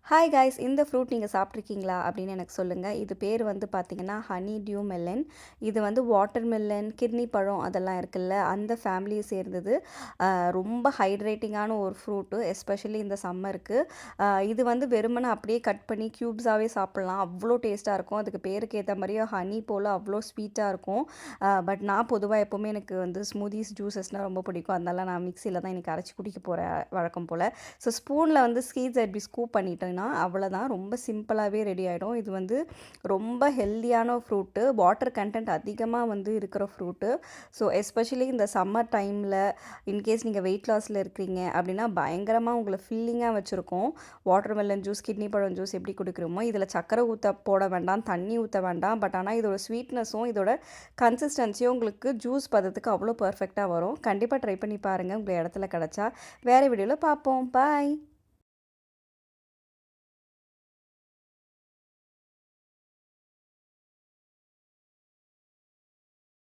Hi guys, இந்த fruit நீங்கள் சாப்பிட்ருக்கீங்களா அப்படின்னு எனக்கு சொல்லுங்கள். இது பேர் வந்து பார்த்தீங்கன்னா ஹனி டியூ மெலன். இது வந்து வாட்டர் மெலன், கிர்னி பழம் அதெல்லாம் இருக்குல்ல, அந்த ஃபேமிலியை சேர்ந்தது. ரொம்ப ஹைட்ரேட்டிங்கான ஒரு ஃப்ரூட்டு, எஸ்பெஷலி இந்த சம்மருக்கு. இது வந்து வெறுமனே அப்படியே கட் பண்ணி க்யூப்ஸாகவே சாப்பிட்லாம், அவ்வளோ டேஸ்ட்டாக இருக்கும். அதுக்கு பேருக்கு ஏற்ற மாதிரியே ஹனி போல் அவ்வளோ ஸ்வீட்டாக இருக்கும். பட் நான் பொதுவாக எப்போவுமே எனக்கு வந்து ஸ்மூதிஸ் ஜூஸஸ்னால் ரொம்ப பிடிக்கும். அதனால நான் மிக்சியில் தான் இன்றைக்கி அரைச்சி குடிக்க போகிறேன் வழக்கம் போல். ஸோ ஸ்பூனில் வந்து சீட்ஸை எப்படி ஸ்கூப் பண்ணிட்டேன்னா அவ்வளோதான், ரொம்ப சிம்பிளாகவே ரெடி ஆகிடும். இது வந்து ரொம்ப ஹெல்தியான ஃப்ரூட்டு, வாட்டர் கண்டென்ட் அதிகமாக வந்து இருக்கிற ஃப்ரூட்டு. ஸோ எஸ்பெஷலி இந்த சம்மர் டைமில் இன்கேஸ் நீங்கள் வெயிட் லாஸில் இருக்கிறீங்க அப்படின்னா பயங்கரமாக உங்களை ஃபில்லிங்காக வச்சுருக்கோம். வாட்டர் மெலன் ஜூஸ், கிட்னி பழம் ஜூஸ் எப்படி குடிக்கிறோமோ இதில் சக்கரை போட வேண்டாம், தண்ணி ஊற்ற வேண்டாம். பட் ஆனால் இதோட ஸ்வீட்னஸும் இதோட கன்சிஸ்டன்சியும் உங்களுக்கு ஜூஸ் பதத்துக்கு அவ்வளோ பர்ஃபெக்டாக வரும். கண்டிப்பாக ட்ரை பண்ணி பாருங்கள், உங்கள் இடத்துல கிடச்சா. வேறு வீடியோவில் பார்ப்போம். பாய்.